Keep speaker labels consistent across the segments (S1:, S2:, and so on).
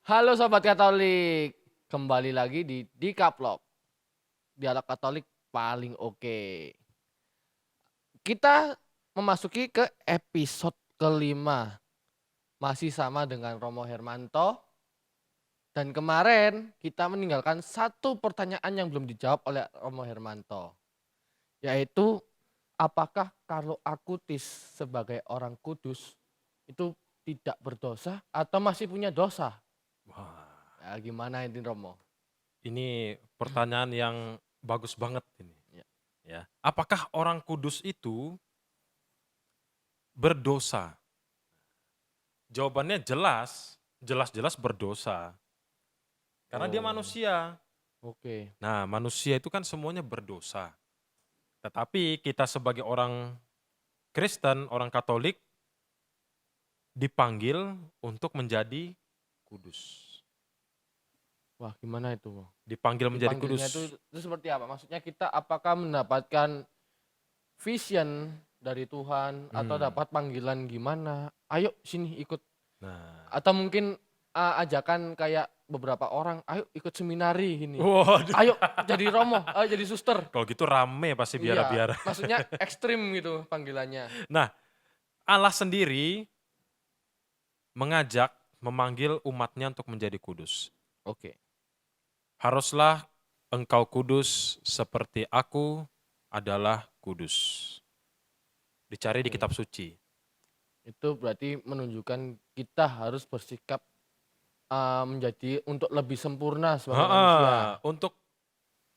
S1: Halo Sobat Katolik, kembali lagi di Dikaplok, dialog Katolik paling oke. Kita memasuki ke episode kelima, masih sama dengan Romo Hermanto. Dan kemarin kita meninggalkan satu pertanyaan yang belum dijawab oleh Romo Hermanto, yaitu apakah Carlo Acutis sebagai orang kudus itu tidak berdosa atau masih punya dosa?
S2: Wah,
S1: Ya, gimana ini Romo?
S2: ini pertanyaan yang bagus banget ini.
S1: Ya.
S2: Ya, apakah orang kudus itu berdosa? Jawabannya jelas-jelas berdosa. Karena dia
S1: Oh,
S2: manusia.
S1: oke.
S2: Nah, manusia itu kan semuanya berdosa. Tetapi kita sebagai orang Kristen, orang Katolik, dipanggil untuk menjadi kudus.
S1: Wah, gimana itu, Bang?
S2: Dipanggil menjadi
S1: Dipanggilnya
S2: kudus.
S1: itu seperti apa? Maksudnya kita apakah mendapatkan vision dari Tuhan atau
S2: Hmm.
S1: dapat panggilan gimana? Ayo sini ikut.
S2: Nah,
S1: Atau mungkin ajakan kayak beberapa orang, ayo ikut seminari gini.
S2: waduh,
S1: Ayo jadi romo, ayo jadi suster.
S2: kalau gitu rame pasti
S1: Iya,
S2: biara-biara.
S1: maksudnya ekstrim gitu panggilannya.
S2: Nah, Allah sendiri mengajak, memanggil umatnya untuk menjadi kudus.
S1: Oke.
S2: Haruslah engkau kudus seperti aku adalah kudus. Dicari di
S1: Oke.
S2: kitab suci.
S1: Itu berarti menunjukkan kita harus bersikap menjadi untuk lebih sempurna sebagai manusia.
S2: Untuk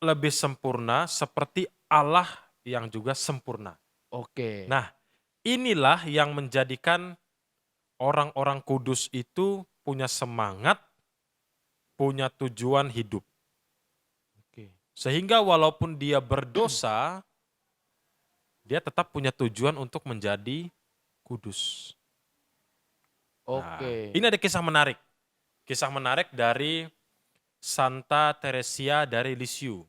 S2: lebih sempurna seperti Allah yang juga sempurna.
S1: Oke.
S2: Nah, inilah yang menjadikan orang-orang kudus itu punya semangat, punya tujuan hidup.
S1: Oke.
S2: Sehingga walaupun dia berdosa, dia tetap punya tujuan untuk menjadi kudus. Nah,
S1: Oke.
S2: ini ada kisah menarik. Kisah menarik dari Santa Teresia dari Lisieux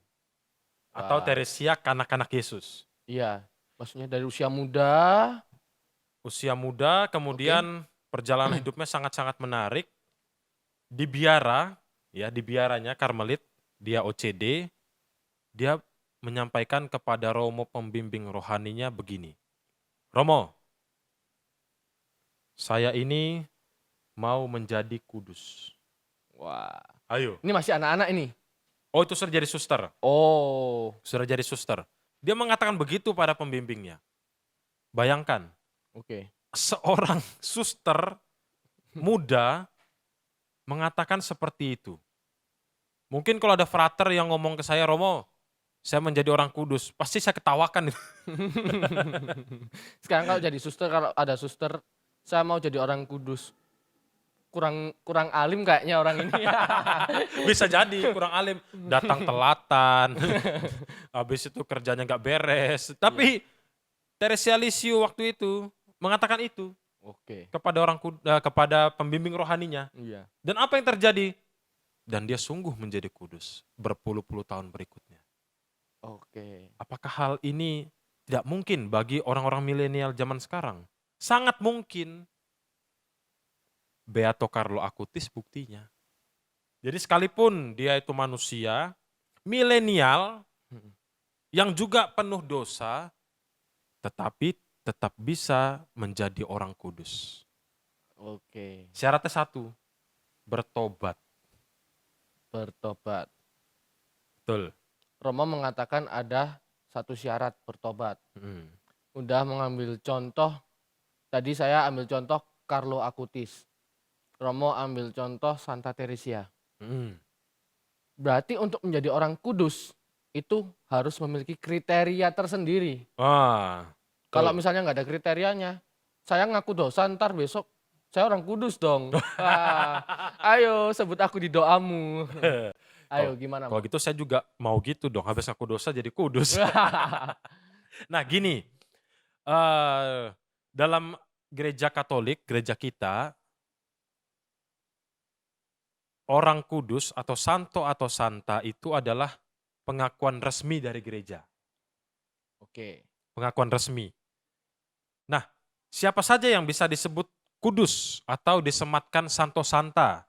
S2: atau
S1: Wah,
S2: Teresia kanak-kanak Yesus.
S1: iya. Maksudnya dari usia muda.
S2: Usia muda,
S1: Oke.
S2: kemudian perjalanan hidupnya sangat-sangat menarik. Di biara, ya di biaranya Karmelit, dia OCD, dia menyampaikan kepada Romo pembimbing rohaninya begini. Romo, saya ini mau menjadi kudus.
S1: Wah.
S2: Ayo.
S1: Ini masih anak-anak ini.
S2: Oh, itu sudah jadi suster.
S1: Oh.
S2: Sudah jadi suster. Dia mengatakan begitu pada pembimbingnya. Bayangkan,
S1: Oke.
S2: seorang suster muda mengatakan seperti itu. Mungkin kalau ada frater yang ngomong ke saya, Romo, saya menjadi orang kudus, pasti saya ketawakan.
S1: Sekarang kalau jadi suster, kalau ada suster, saya mau jadi orang kudus. Kurang kurang alim kayaknya orang ini.
S2: Bisa jadi kurang alim, datang telatan, habis itu kerjanya nggak beres.
S1: Iya.
S2: Tapi Teresia Lisieux waktu itu mengatakan itu
S1: Oke.
S2: kepada kepada pembimbing rohaninya.
S1: Iya.
S2: Dan apa yang terjadi? Dan dia sungguh menjadi kudus berpuluh-puluh tahun berikutnya.
S1: Oke.
S2: Apakah hal ini tidak mungkin bagi orang-orang milenial zaman sekarang? Sangat mungkin. Beato Carlo Acutis buktinya. Jadi sekalipun dia itu manusia, milenial
S1: Mhm.
S2: yang juga penuh dosa, tetapi tetap bisa menjadi orang kudus.
S1: Oke.
S2: Syaratnya satu, bertobat.
S1: Bertobat.
S2: Betul.
S1: Romo mengatakan ada satu syarat bertobat.
S2: Hmm.
S1: Udah mengambil contoh, tadi saya ambil contoh Carlo Acutis. Romo ambil contoh Santa Teresia.
S2: Hmm.
S1: Berarti untuk menjadi orang kudus itu harus memiliki kriteria tersendiri.
S2: Ah,
S1: Kalau
S2: betul.
S1: misalnya nggak ada kriterianya, saya ngaku dosa ntar besok saya orang kudus dong. Wah, ayo sebut aku di doamu.
S2: Kalau
S1: Ayo gimana
S2: kalau
S1: Bang?
S2: gitu saya juga mau gitu dong, habis aku dosa jadi kudus. Nah gini, eh, dalam gereja Katolik, gereja kita, orang kudus atau santo atau santa itu adalah pengakuan resmi dari gereja.
S1: Oke.
S2: Pengakuan resmi. Nah, siapa saja yang bisa disebut kudus atau disematkan santo santa?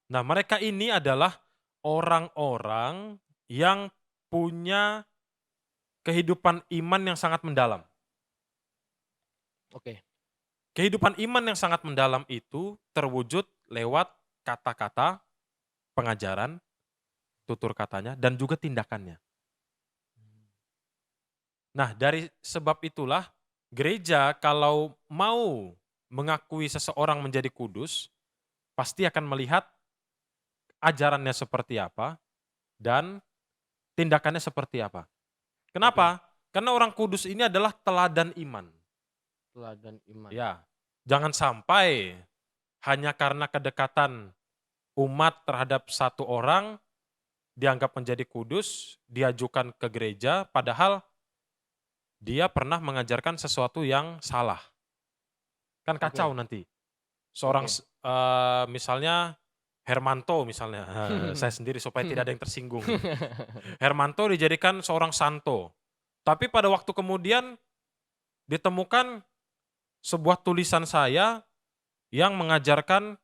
S2: Nah, mereka ini adalah orang-orang yang punya kehidupan iman yang sangat mendalam.
S1: Oke.
S2: Kehidupan iman yang sangat mendalam itu terwujud lewat kata-kata, pengajaran, tutur katanya, dan juga tindakannya. Nah, dari sebab itulah gereja kalau mau mengakui seseorang menjadi kudus, pasti akan melihat ajarannya seperti apa dan tindakannya seperti apa.
S1: Oke.
S2: Kenapa? Karena orang kudus ini adalah teladan iman.
S1: Teladan iman.
S2: Ya, jangan sampai hanya karena kedekatan umat terhadap satu orang dianggap menjadi kudus, diajukan ke gereja, padahal dia pernah mengajarkan sesuatu yang salah. Kan kacau
S1: Oke.
S2: nanti.
S1: Oke.
S2: Misalnya Hermanto misalnya, saya sendiri supaya tidak ada yang tersinggung nih. Hermanto dijadikan seorang santo, tapi pada waktu kemudian ditemukan sebuah tulisan saya yang mengajarkan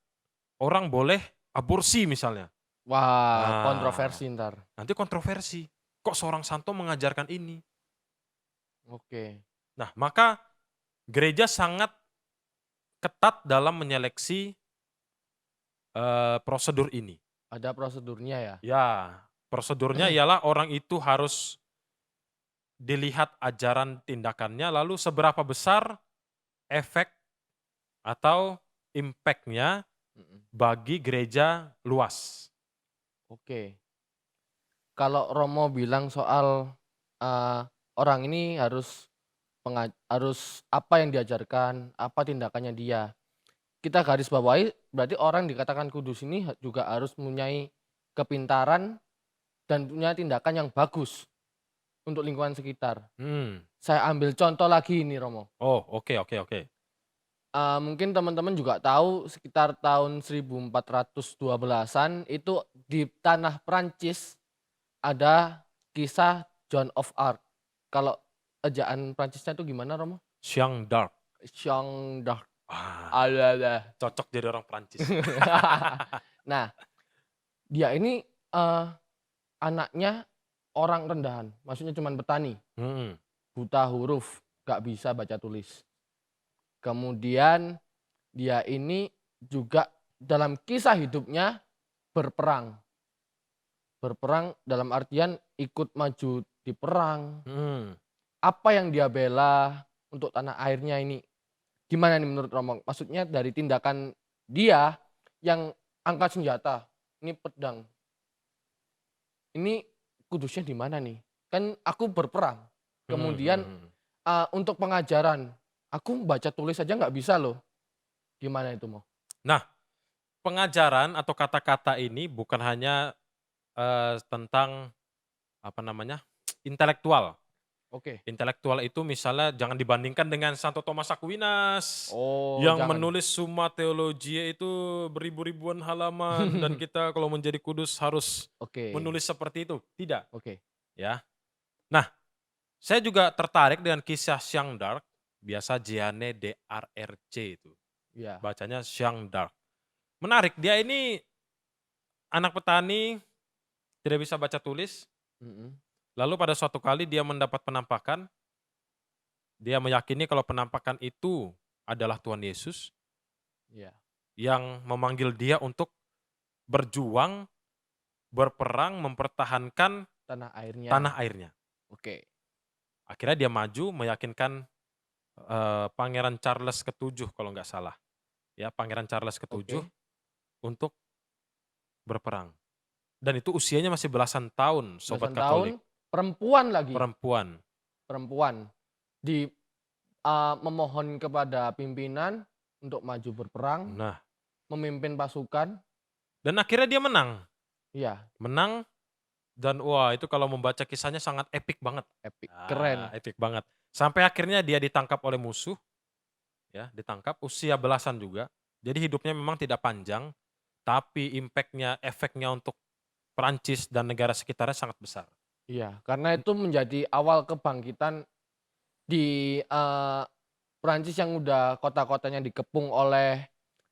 S2: orang boleh aborsi misalnya.
S1: Wah,
S2: Nah,
S1: kontroversi ntar.
S2: nanti kontroversi. Kok seorang santo mengajarkan ini?
S1: Oke.
S2: Nah, maka gereja sangat ketat dalam menyeleksi prosedur ini.
S1: Ada prosedurnya ya?
S2: Ya, prosedurnya ialah orang itu harus dilihat ajaran tindakannya, lalu seberapa besar efek atau impact-nya
S1: Mhm.
S2: bagi gereja luas.
S1: Oke. Kalau Romo bilang soal, orang ini harus apa yang diajarkan, apa tindakannya dia. Kita garis bawahi berarti orang dikatakan kudus ini juga harus mempunyai kepintaran dan punya tindakan yang bagus untuk lingkungan sekitar.
S2: Hmm.
S1: Saya ambil contoh lagi ini Romo,
S2: Oh, oke oke oke.
S1: mungkin teman-teman juga tahu sekitar tahun 1412-an itu di tanah Prancis ada kisah Joan of Arc. Kalau ejaan Prancisnya itu gimana Romo?
S2: Siang dark.
S1: Jeanne d'Arc.
S2: Ah,
S1: Alah.
S2: cocok jadi orang Prancis.
S1: Nah, dia ini, anaknya orang rendahan, maksudnya cuman petani,
S2: Hmm.
S1: buta huruf, nggak bisa baca tulis. Kemudian dia ini juga dalam kisah hidupnya berperang. Berperang dalam artian ikut maju di perang.
S2: Hmm.
S1: Apa yang dia bela untuk tanah airnya ini, gimana nih menurut Romo? Maksudnya dari tindakan dia yang angkat senjata, ini pedang, ini kudusnya di mana nih? Kan aku berperang,
S2: Hmm,
S1: kemudian,
S2: hmm, hmm.
S1: untuk pengajaran, aku baca tulis aja nggak bisa loh, gimana itu Mo?
S2: Nah, pengajaran atau kata-kata ini bukan hanya tentang apa namanya intelektual.
S1: Oke.
S2: Intelektual itu misalnya jangan dibandingkan dengan Santo Thomas Aquinas
S1: Oh
S2: yang
S1: jangan.
S2: menulis Summa Theologiae itu beribu-ribuan halaman dan kita kalau menjadi kudus harus
S1: Oke.
S2: menulis seperti itu. Tidak,
S1: Oke.
S2: ya. Nah, saya juga tertarik dengan kisah Jeanne d'Arc, biasa Jeanne d'Arc itu.
S1: Iya.
S2: Bacanya Jeanne d'Arc. Menarik, dia ini anak petani, tidak bisa baca tulis,
S1: Mhm.
S2: lalu pada suatu kali dia mendapat penampakan, dia meyakini kalau penampakan itu adalah Tuhan Yesus
S1: Iya.
S2: yang memanggil dia untuk berjuang, berperang, mempertahankan
S1: Tanah airnya.
S2: tanah airnya.
S1: Oke.
S2: Akhirnya dia maju meyakinkan Pangeran Charles ke-7 kalau nggak salah. Ya, Pangeran Charles ke-7
S1: Oke.
S2: untuk berperang. Dan itu usianya masih belasan tahun, sobat
S1: Belasan tahun,
S2: Katolik.
S1: perempuan lagi,
S2: Perempuan.
S1: perempuan. Di memohon kepada pimpinan untuk maju berperang,
S2: Nah,
S1: memimpin pasukan.
S2: dan akhirnya dia menang.
S1: Iya,
S2: Menang dan wah itu kalau membaca kisahnya sangat epik banget.
S1: epic, keren.
S2: Epik banget. Sampai akhirnya dia ditangkap oleh musuh, ya, ditangkap usia belasan juga. Jadi hidupnya memang tidak panjang, tapi impact-nya, efeknya untuk Perancis dan negara sekitarnya sangat besar.
S1: Iya, karena itu menjadi awal kebangkitan di, Perancis yang udah kota-kotanya dikepung oleh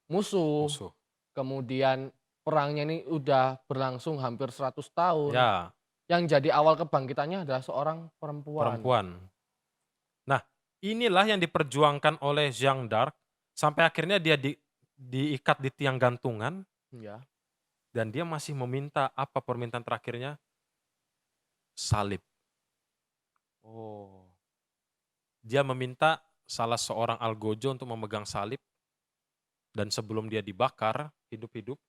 S1: musuh,
S2: Musuh.
S1: kemudian perangnya ini udah berlangsung hampir 100 tahun.
S2: Ya,
S1: Yang jadi awal kebangkitannya adalah seorang perempuan.
S2: perempuan. Nah, inilah yang diperjuangkan oleh Jeanne d'Arc sampai akhirnya dia diikat di tiang gantungan
S1: Ya.
S2: dan dia masih meminta apa permintaan terakhirnya? Salib.
S1: Oh.
S2: Dia meminta salah seorang algojo untuk memegang salib dan sebelum dia dibakar hidup-hidup,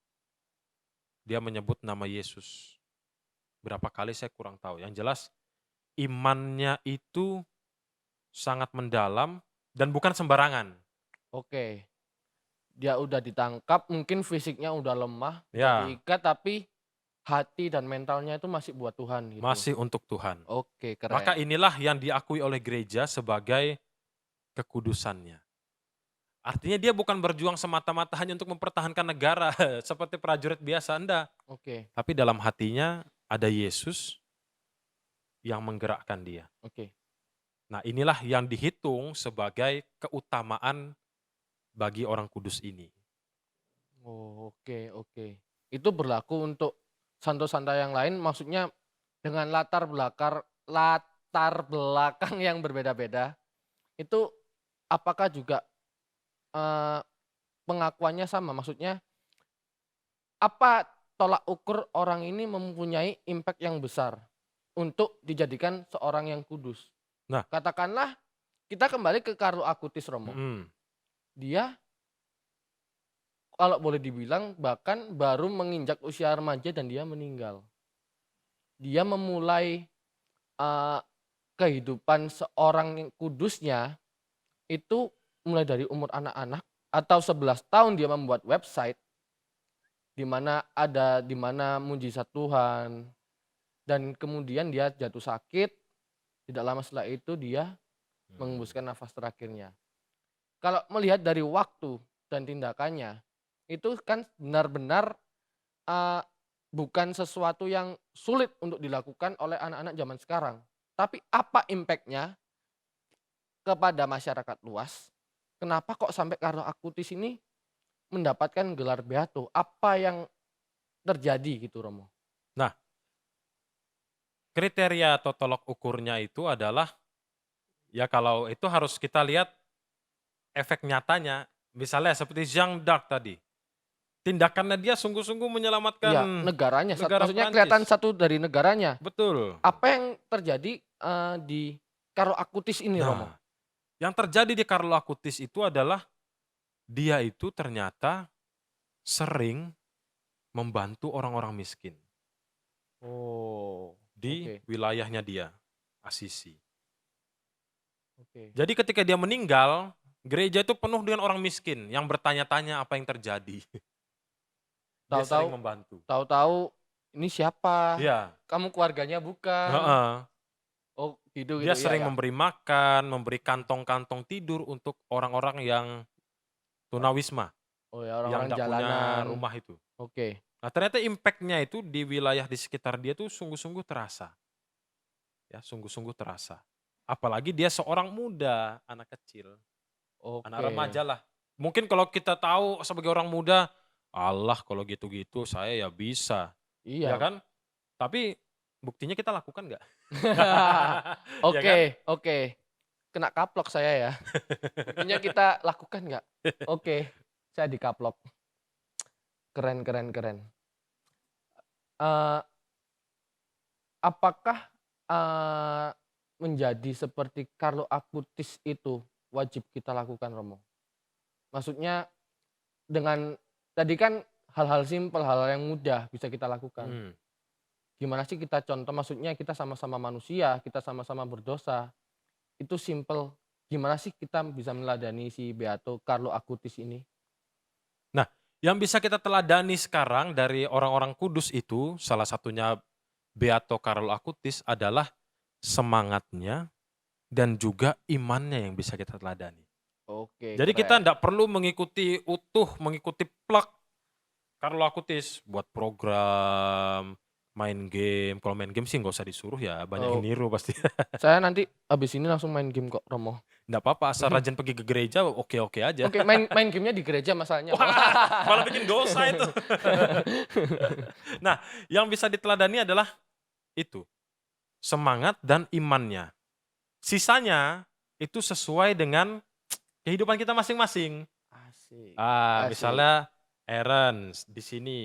S2: dia menyebut nama Yesus. Berapa kali saya kurang tahu. Yang jelas imannya itu sangat mendalam dan bukan sembarangan.
S1: Oke. Dia udah ditangkap, mungkin fisiknya udah lemah, udah
S2: Ya,
S1: diikat, tapi hati dan mentalnya itu masih buat Tuhan gitu.
S2: masih untuk Tuhan.
S1: Oke,
S2: Maka
S1: keren.
S2: inilah yang diakui oleh gereja sebagai kekudusannya. Artinya dia bukan berjuang semata-mata hanya untuk mempertahankan negara seperti prajurit biasa, enggak.
S1: Oke,
S2: Tapi dalam hatinya ada Yesus yang menggerakkan dia.
S1: oke.
S2: Nah, inilah yang dihitung sebagai keutamaan bagi orang kudus ini.
S1: Oh, oke, oke. Itu berlaku untuk santo-santo yang lain, maksudnya dengan latar belakang yang berbeda-beda, itu apakah juga, eee, pengakuannya sama? Maksudnya, apa tolak ukur orang ini mempunyai impact yang besar untuk dijadikan seorang yang kudus?
S2: Nah,
S1: Katakanlah kita kembali ke Carlo Acutis, Romo.
S2: mhm,
S1: Dia kalau boleh dibilang bahkan baru menginjak usia remaja dan dia meninggal. Dia memulai, eee, kehidupan seorang yang kudusnya itu mulai dari umur anak-anak atau 11 tahun dia membuat website di mana mujizat Tuhan dan kemudian dia jatuh sakit, tidak lama setelah itu dia
S2: mhm.
S1: mengembuskan nafas terakhirnya. Kalau melihat dari waktu dan tindakannya, itu kan benar-benar, eee, bukan sesuatu yang sulit untuk dilakukan oleh anak-anak zaman sekarang. Tapi apa impact-nya kepada masyarakat luas? Kenapa kok sampai Carlo Acutis ini mendapatkan gelar Beato? Apa yang terjadi gitu, Romo?
S2: Nah, kriteria atau tolok ukurnya itu adalah, ya kalau itu harus kita lihat efek nyatanya. Misalnya seperti Jeanne d'Arc tadi, tindakannya dia sungguh-sungguh menyelamatkan
S1: Iya, negaranya,
S2: negara
S1: maksudnya kelihatan
S2: Perancis.
S1: satu dari negaranya.
S2: Betul.
S1: Apa yang terjadi, di Carlo Acutis ini, Romo?
S2: Nah, yang terjadi di Carlo Acutis itu adalah dia itu ternyata sering membantu orang-orang miskin
S1: Oh,
S2: di
S1: oke,
S2: wilayahnya dia, Asisi.
S1: oke.
S2: Jadi ketika dia meninggal, gereja itu penuh dengan orang miskin yang bertanya-tanya apa yang terjadi. Dia
S1: Tahu-tahu
S2: sering membantu.
S1: tahu-tahu, "Ini siapa?
S2: Iya,
S1: Kamu keluarganya bukan?"
S2: heeh.
S1: Oh, gitu
S2: Dia
S1: gitu, iya
S2: sering
S1: ya.
S2: memberi makan, memberi kantong-kantong tidur untuk orang-orang yang tunawisma,
S1: Oh ya,
S2: yang
S1: orang-orang
S2: nggak punya
S1: jalanan.
S2: rumah itu.
S1: Oke.
S2: Nah, ternyata impact-nya itu di wilayah di sekitar dia tuh sungguh-sungguh terasa, ya, sungguh-sungguh terasa. Apalagi dia seorang muda, anak kecil, anak
S1: Oke.
S2: remaja lah. Mungkin kalau kita tahu sebagai orang muda, "Allah kalau gitu-gitu saya ya bisa." Ya
S1: Iya.
S2: kan? Tapi buktinya kita lakukan nggak? Ya kan?
S1: Oke, oke. Kena kaplok saya ya. Buktinya kita lakukan nggak? Oke, saya dikaplok. Keren, keren, keren. Eee, apakah, eee, menjadi seperti Carlo Acutis itu wajib kita lakukan, Romo? Maksudnya dengan tadi kan hal-hal simpel, hal-hal yang mudah bisa kita lakukan.
S2: Mhm.
S1: Gimana sih kita contoh, maksudnya kita sama-sama manusia, kita sama-sama berdosa, itu simpel. Gimana sih kita bisa meneladani si Beato Carlo Acutis ini?
S2: Nah, yang bisa kita teladani sekarang dari orang-orang kudus itu, salah satunya Beato Carlo Acutis adalah semangatnya dan juga imannya yang bisa kita teladani.
S1: Oke,
S2: Jadi kita
S1: keren.
S2: ndak perlu mengikuti utuh, mengikuti plak Carlo Acutis buat program, main game. Kalau main game sih nggak usah disuruh ya, banyak yang
S1: Oh,
S2: niru pasti.
S1: saya nanti abis ini langsung main game kok, Romo.
S2: Nggak apa-apa, asal rajin pergi ke gereja, oke-oke aja.
S1: Oke, main gamenya di gereja masalahnya.
S2: Wah, malah bikin dosa itu. Nah, yang bisa diteladani adalah itu, semangat dan imannya. Sisanya itu sesuai dengan kehidupan kita masing-masing.
S1: Asik, asik.
S2: Misalnya Aaron di sini,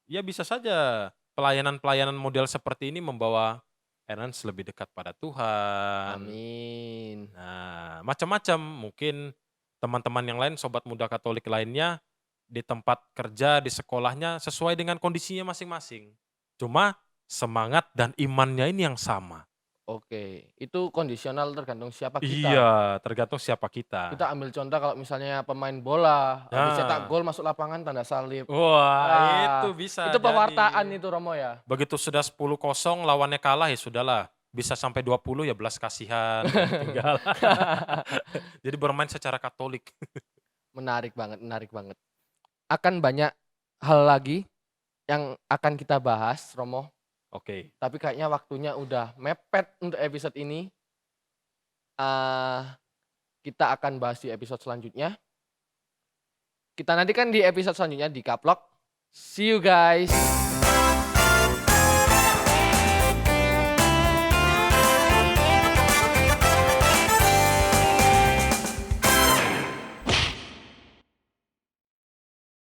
S2: ya bisa saja pelayanan-pelayanan model seperti ini membawa Aaron lebih dekat pada Tuhan.
S1: Amin.
S2: Nah, macam-macam. Mungkin teman-teman yang lain, sobat muda Katolik lainnya, di tempat kerja, di sekolahnya, sesuai dengan kondisinya masing-masing. Cuma semangat dan imannya ini yang sama.
S1: Oke, itu kondisional tergantung siapa kita.
S2: Iya, tergantung siapa kita.
S1: Kita ambil contoh kalau misalnya pemain bola, habis cetak
S2: Nah,
S1: gol masuk lapangan tanda salib.
S2: wah, itu
S1: Ah,
S2: bisa
S1: itu pewartaan
S2: jadi.
S1: itu Romo ya.
S2: Begitu sudah 10-0 lawannya kalah, ya sudahlah. Bisa sampai 20 ya belas kasihan, tinggal. Jadi bermain secara Katolik.
S1: Menarik banget, menarik banget. Akan banyak hal lagi yang akan kita bahas, Romo.
S2: Oke.
S1: Tapi kayaknya waktunya udah mepet untuk episode ini. Kita akan bahas di episode selanjutnya. Kita nantikan di episode selanjutnya di Kaplok. See you guys.